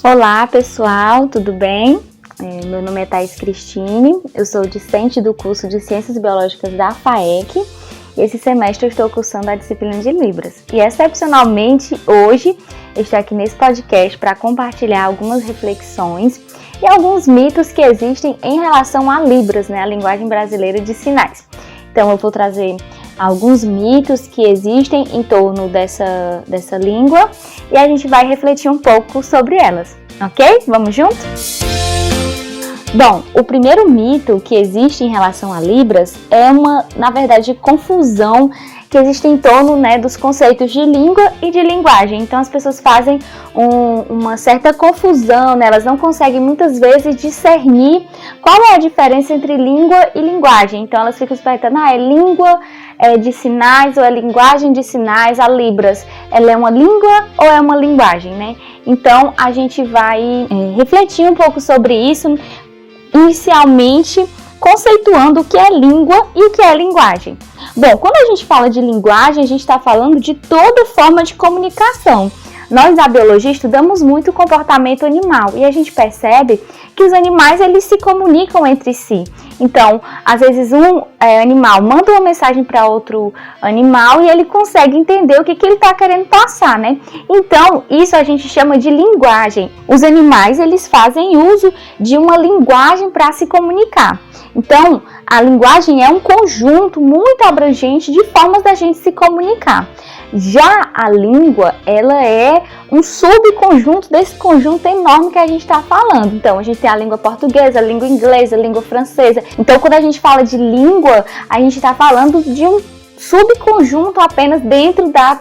Olá pessoal, tudo bem? Meu nome é Thaís Cristine, eu sou discente do curso de Ciências Biológicas da FAEC e esse semestre eu estou cursando a disciplina de Libras. E excepcionalmente hoje eu estou aqui nesse podcast para compartilhar algumas reflexões e alguns mitos que existem em relação a Libras, né, a linguagem brasileira de sinais. Então eu vou trazer alguns mitos que existem em torno dessa língua e a gente vai refletir um pouco sobre elas, ok? Vamos junto? Bom, o primeiro mito que existe em relação a Libras é na verdade, confusão que existe em torno, né, dos conceitos de língua e de linguagem. Então as pessoas fazem uma certa confusão, né? Elas não conseguem muitas vezes discernir qual é a diferença entre língua e linguagem. Então elas ficam se perguntando, é língua de sinais ou é linguagem de sinais? A Libras, ela é uma língua ou é uma linguagem, né? Então a gente vai refletir um pouco sobre isso, inicialmente conceituando o que é língua e o que é linguagem. Bom, quando a gente fala de linguagem, a gente está falando de toda forma de comunicação. Nós, na biologia, estudamos muito o comportamento animal e a gente percebe que os animais, eles se comunicam entre si. Então, às vezes um animal manda uma mensagem para outro animal e ele consegue entender o que ele está querendo passar, né? Então, isso a gente chama de linguagem. Os animais, eles fazem uso de uma linguagem para se comunicar. Então, a linguagem é um conjunto muito abrangente de formas da gente se comunicar. Já a língua, ela é um subconjunto desse conjunto enorme que a gente está falando. Então, a gente tem a língua portuguesa, a língua inglesa, a língua francesa. Então, quando a gente fala de língua, a gente está falando de um subconjunto apenas dentro da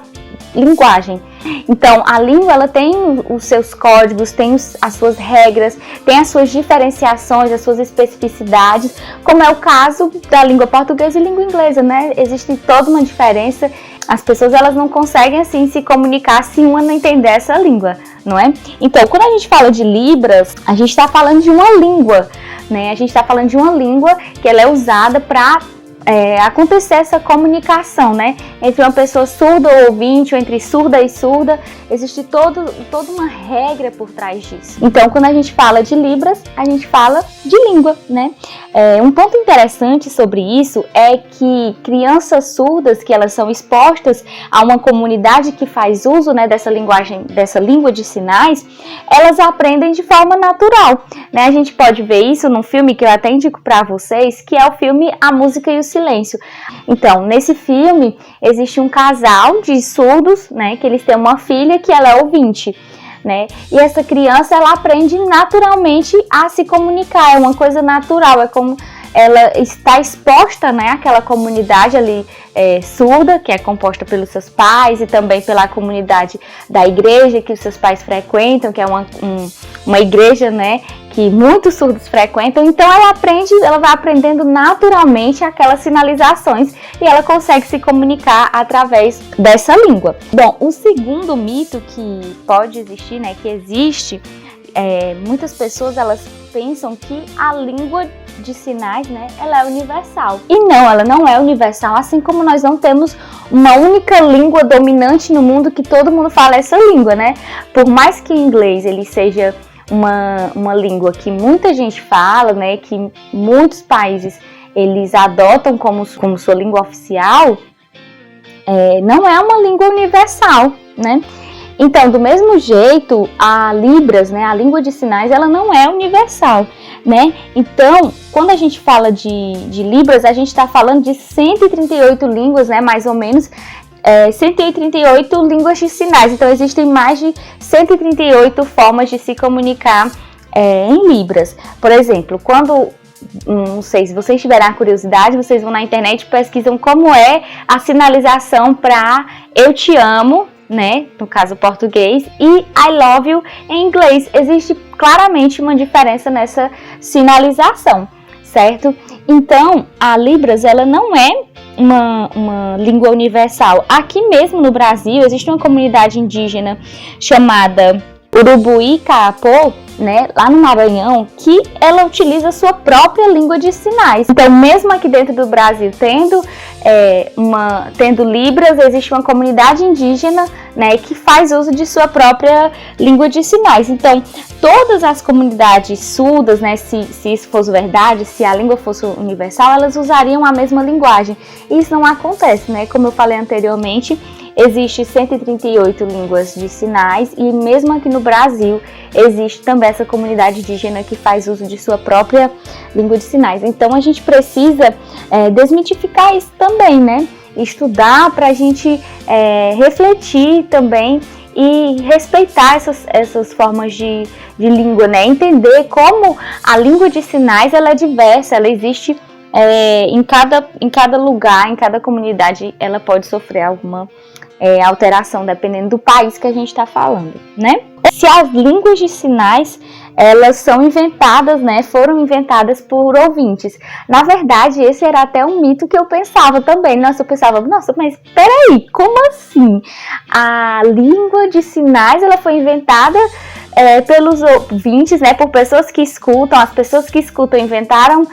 linguagem. Então, a língua, ela tem os seus códigos, tem as suas regras, tem as suas diferenciações, as suas especificidades, como é o caso da língua portuguesa e língua inglesa, né? Existe toda uma diferença. As pessoas, elas não conseguem, assim, se comunicar se uma não entender essa língua, não é? Então, quando a gente fala de Libras, a gente está falando de uma língua, né? A gente está falando de uma língua que ela é usada para acontecer essa comunicação, né? Entre uma pessoa surda ou ouvinte, ou entre surda e surda, existe toda uma regra por trás disso. Então, quando a gente fala de Libras, a gente fala de língua, né? Um ponto interessante sobre isso é que crianças surdas, que elas são expostas a uma comunidade que faz uso, né, dessa linguagem, dessa língua de sinais, elas aprendem de forma natural, né? A gente pode ver isso num filme que eu até indico para vocês, que é o filme A Música e o Silêncio. Então, nesse filme, existe um casal de surdos, né, que eles têm uma filha que ela é ouvinte, né? E essa criança, ela aprende naturalmente a se comunicar, é uma coisa natural, é como ela está exposta, né, àquela comunidade ali surda, que é composta pelos seus pais e também pela comunidade da igreja que os seus pais frequentam, que é uma igreja, né, que muitos surdos frequentam. Então ela vai aprendendo naturalmente aquelas sinalizações e ela consegue se comunicar através dessa língua. Bom, um segundo mito que pode existir, né, que existe, muitas pessoas, elas pensam que a língua de sinais, né, ela é universal. E não, ela não é universal, assim como nós não temos uma única língua dominante no mundo que todo mundo fala essa língua, né? Por mais que o inglês ele seja uma língua que muita gente fala, né, que muitos países eles adotam como sua língua oficial, não é uma língua universal, né? Então, do mesmo jeito, a Libras, né, a língua de sinais, ela não é universal, né? Então, quando a gente fala de Libras, a gente está falando de 138 línguas, né, mais ou menos, 138 línguas de sinais. Então, existem mais de 138 formas de se comunicar em Libras. Por exemplo, não sei, se vocês tiverem a curiosidade, vocês vão na internet e pesquisam como é a sinalização para eu te amo, né, no caso português, e I love you em inglês. Existe claramente uma diferença nessa sinalização, certo? Então, a Libras, ela não é uma língua universal. Aqui mesmo no Brasil, existe uma comunidade indígena chamada Urubuí Caapó, né, lá no Maranhão, que ela utiliza a sua própria língua de sinais. Então, mesmo aqui dentro do Brasil, tendo Libras, existe uma comunidade indígena, né, que faz uso de sua própria língua de sinais. Então, todas as comunidades surdas, né, se isso fosse verdade, se a língua fosse universal, elas usariam a mesma linguagem. Isso não acontece, né? Como eu falei anteriormente, existe 138 línguas de sinais e mesmo aqui no Brasil existe também essa comunidade indígena que faz uso de sua própria língua de sinais. Então a gente precisa desmitificar isso também, né? Estudar para a gente refletir também e respeitar essas formas de língua, né? Entender como a língua de sinais ela é diversa, ela existe em cada lugar, em cada comunidade, ela pode sofrer alguma alteração, dependendo do país que a gente está falando, né? Se as línguas de sinais, elas são inventadas, né? Foram inventadas por ouvintes. Na verdade, esse era até um mito que eu pensava também. Nossa, eu pensava, nossa, mas peraí, como assim? A língua de sinais, ela foi inventada pelos ouvintes, né, por pessoas que escutam. As pessoas que escutam inventaram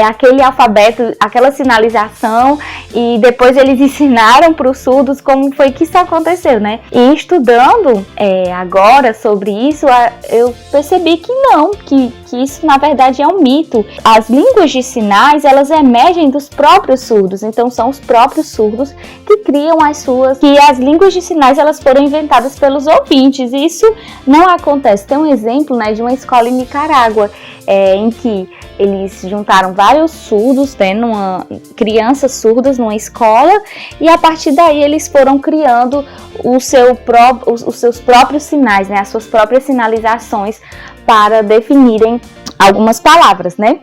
aquele alfabeto, aquela sinalização, e depois eles ensinaram para os surdos como foi que isso aconteceu, né? E estudando agora sobre isso, eu percebi que não, que isso na verdade é um mito. As línguas de sinais, elas emergem dos próprios surdos, então são os próprios surdos que criam que as línguas de sinais elas foram inventadas pelos ouvintes, e isso não acontece. Tem um exemplo, né, de uma escola em Nicarágua, em que eles juntaram vários surdos, né, crianças surdas numa escola, e a partir daí eles foram criando os seus próprios sinais, né, as suas próprias sinalizações para definirem algumas palavras, né?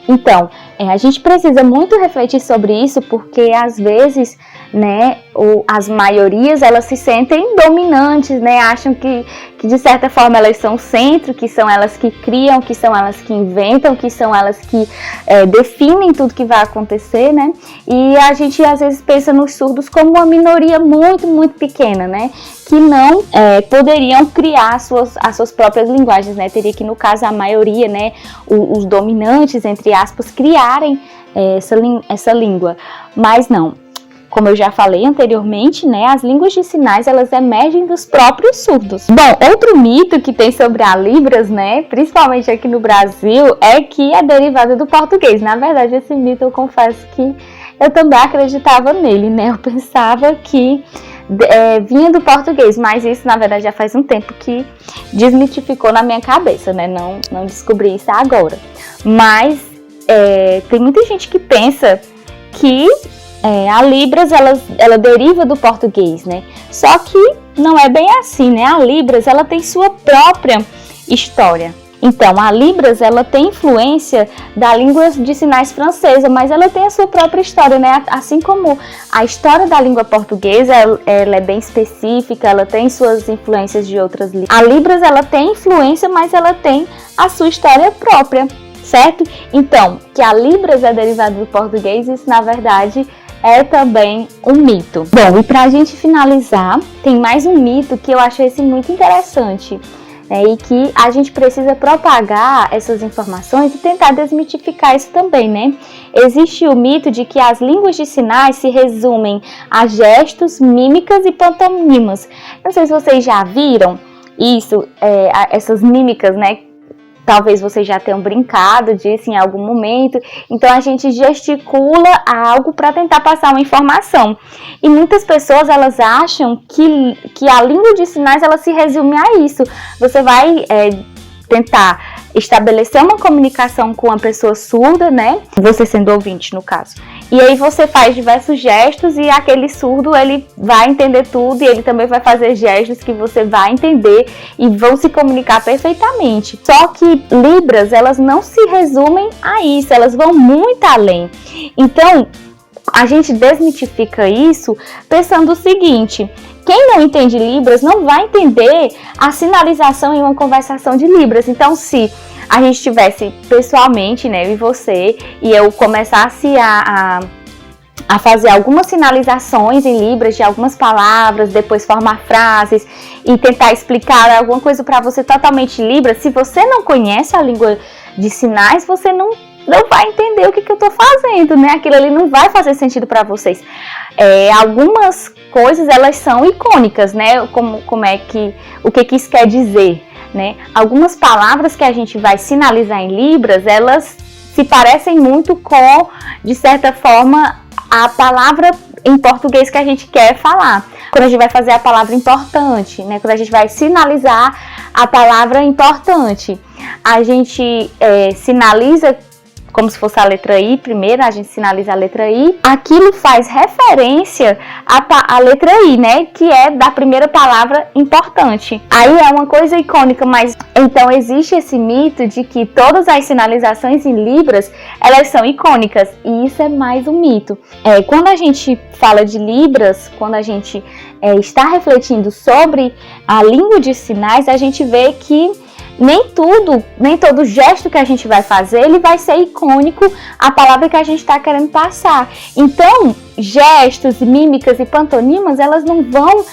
Então, a gente precisa muito refletir sobre isso, porque às vezes, né, as maiorias, elas se sentem dominantes, né, acham que de certa forma elas são o centro, que são elas que criam, que são elas que inventam, que são elas que definem tudo que vai acontecer, né, e a gente às vezes pensa nos surdos como uma minoria muito, muito pequena, né, que não poderiam criar as suas próprias linguagens, né, teria que, no caso, a maioria, né, os dominantes, entre aspas, criarem essa língua, mas não. Como eu já falei anteriormente, né, as línguas de sinais, elas emergem dos próprios surdos. Bom, outro mito que tem sobre a Libras, né, principalmente aqui no Brasil, é que é derivada do português. Na verdade, esse mito eu confesso que eu também acreditava nele, né, eu pensava que vinha do português, mas isso na verdade já faz um tempo que desmitificou na minha cabeça, né, não descobri isso agora. Mas tem muita gente que pensa que a Libras, ela deriva do português, né? Só que não é bem assim, né? A Libras, ela tem sua própria história. Então, a Libras, ela tem influência da língua de sinais francesa, mas ela tem a sua própria história, né? Assim como a história da língua portuguesa, ela é bem específica, ela tem suas influências de outras línguas. A Libras, ela tem influência, mas ela tem a sua história própria, certo? Então, que a Libras é derivada do português, isso na verdade é também um mito. Bom, e pra gente finalizar, tem mais um mito que eu achei muito interessante, né, e que a gente precisa propagar essas informações e tentar desmitificar isso também, né? Existe o mito de que as línguas de sinais se resumem a gestos, mímicas e pantomimas. Não sei se vocês já viram isso, essas mímicas, né? Talvez vocês já tenham brincado disso em algum momento. Então a gente gesticula algo para tentar passar uma informação. E muitas pessoas, elas acham que a língua de sinais, ela se resume a isso. Você vai tentar estabelecer uma comunicação com uma pessoa surda, né? Você sendo ouvinte, no caso. E aí você faz diversos gestos e aquele surdo, ele vai entender tudo e ele também vai fazer gestos que você vai entender e vão se comunicar perfeitamente. Só que Libras, elas não se resumem a isso, elas vão muito além. Então, a gente desmitifica isso pensando o seguinte: quem não entende Libras não vai entender a sinalização em uma conversação de Libras. Então, se a gente estivesse pessoalmente, né, eu e você, e eu começasse a a fazer algumas sinalizações em Libras de algumas palavras, depois formar frases e tentar explicar alguma coisa para você totalmente Libra. Se você não conhece a língua de sinais, você não vai entender o que eu estou fazendo, né? Aquilo ali não vai fazer sentido para vocês. Algumas coisas, elas são icônicas, né? Como é que, o que isso quer dizer, né? Algumas palavras que a gente vai sinalizar em Libras, elas se parecem muito com, de certa forma, a palavra em português que a gente quer falar. Quando a gente vai fazer a palavra importante, né? Quando a gente vai sinalizar a palavra importante, a gente sinaliza como se fosse a letra I, primeiro a gente sinaliza a letra I, aquilo faz referência à letra I, né, que é da primeira palavra importante. Aí é uma coisa icônica, mas então existe esse mito de que todas as sinalizações em Libras, elas são icônicas, e isso é mais um mito. Quando a gente fala de Libras, quando a gente está refletindo sobre a língua de sinais, a gente vê que nem todo gesto que a gente vai fazer, ele vai ser icônico a palavra que a gente está querendo passar. Então, gestos, mímicas e pantomimas, elas não vão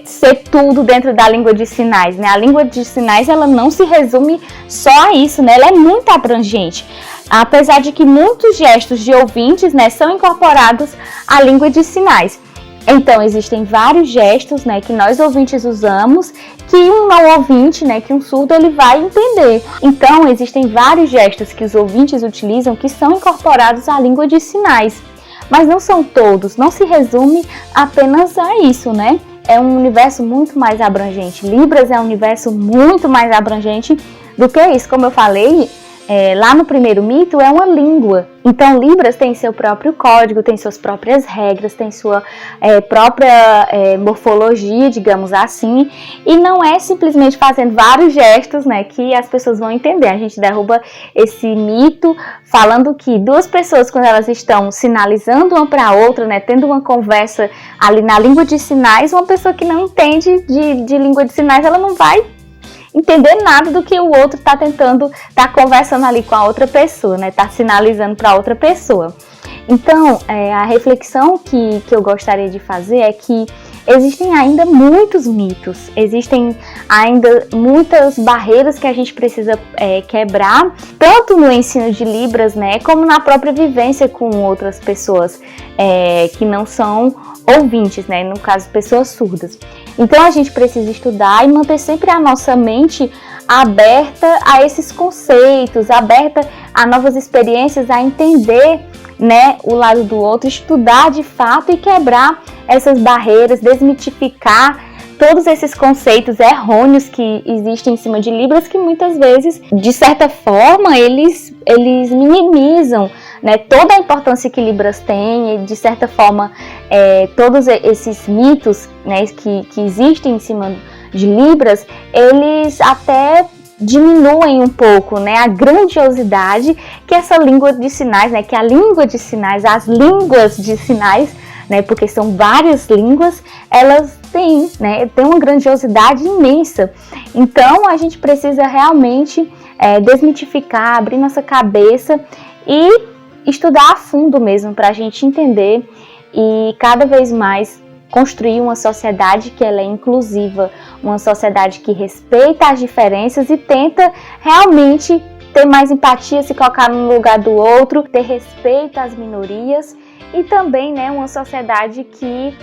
ser tudo dentro da língua de sinais, né? A língua de sinais, ela não se resume só a isso, né? Ela é muito abrangente. Apesar de que muitos gestos de ouvintes, né, são incorporados à língua de sinais. Então, existem vários gestos, né, que nós ouvintes usamos, que um não ouvinte, né, que um surdo, ele vai entender. Então, existem vários gestos que os ouvintes utilizam que são incorporados à língua de sinais. Mas não são todos, não se resume apenas a isso, né? É um universo muito mais abrangente. Libras é um universo muito mais abrangente do que isso. Como eu falei, lá no primeiro mito, é uma língua. Então, Libras tem seu próprio código, tem suas próprias regras, tem sua própria morfologia, digamos assim, e não é simplesmente fazendo vários gestos, né, que as pessoas vão entender. A gente derruba esse mito falando que duas pessoas, quando elas estão sinalizando uma para a outra, né, tendo uma conversa ali na língua de sinais, uma pessoa que não entende de língua de sinais, ela não vai entender nada do que o outro está conversando ali com a outra pessoa, né? Está sinalizando para outra pessoa. Então, a reflexão que eu gostaria de fazer é que existem ainda muitos mitos, existem ainda muitas barreiras que a gente precisa quebrar, tanto no ensino de Libras, né, como na própria vivência com outras pessoas que não são ouvintes, né, no caso, pessoas surdas. Então, a gente precisa estudar e manter sempre a nossa mente aberta a esses conceitos, aberta a novas experiências, a entender, né, o lado do outro, estudar de fato e quebrar essas barreiras, desmitificar todos esses conceitos errôneos que existem em cima de Libras, que muitas vezes, de certa forma, eles minimizam, né, toda a importância que Libras tem, e de certa forma, todos esses mitos, né, que existem em cima de Libras, eles até diminuem um pouco, né, a grandiosidade que essa língua de sinais, né, que a língua de sinais, as línguas de sinais, né, porque são várias línguas, elas têm, né, tem uma grandiosidade imensa. Então, a gente precisa realmente desmitificar, abrir nossa cabeça e estudar a fundo mesmo, para a gente entender e cada vez mais construir uma sociedade que ela é inclusiva, uma sociedade que respeita as diferenças e tenta realmente ter mais empatia, se colocar no lugar do outro, ter respeito às minorias e também, né, uma sociedade que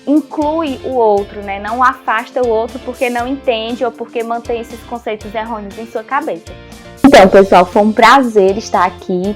inclui o outro, né, não afasta o outro porque não entende ou porque mantém esses conceitos errôneos em sua cabeça. Então, pessoal, foi um prazer estar aqui.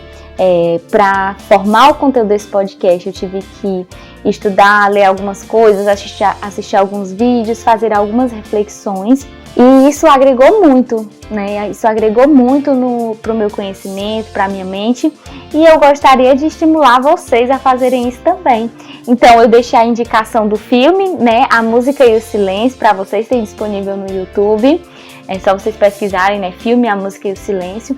Para formar o conteúdo desse podcast, eu tive que estudar, ler algumas coisas, assistir alguns vídeos, fazer algumas reflexões, e isso agregou muito, né? Isso agregou muito pro meu conhecimento, para minha mente, e eu gostaria de estimular vocês a fazerem isso também. Então, eu deixei a indicação do filme, né? A Música e o Silêncio, para vocês, tem disponível no YouTube. É só vocês pesquisarem, né? Filme, A Música e o Silêncio.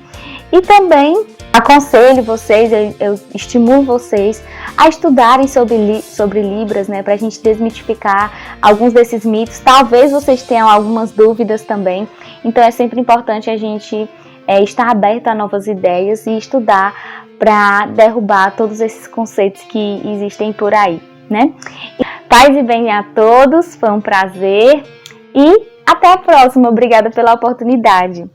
E também aconselho vocês, eu estimulo vocês a estudarem sobre Libras, né, para a gente desmitificar alguns desses mitos. Talvez vocês tenham algumas dúvidas também, então é sempre importante a gente estar aberto a novas ideias e estudar para derrubar todos esses conceitos que existem por aí, né? Paz e bem a todos, foi um prazer e até a próxima. Obrigada pela oportunidade.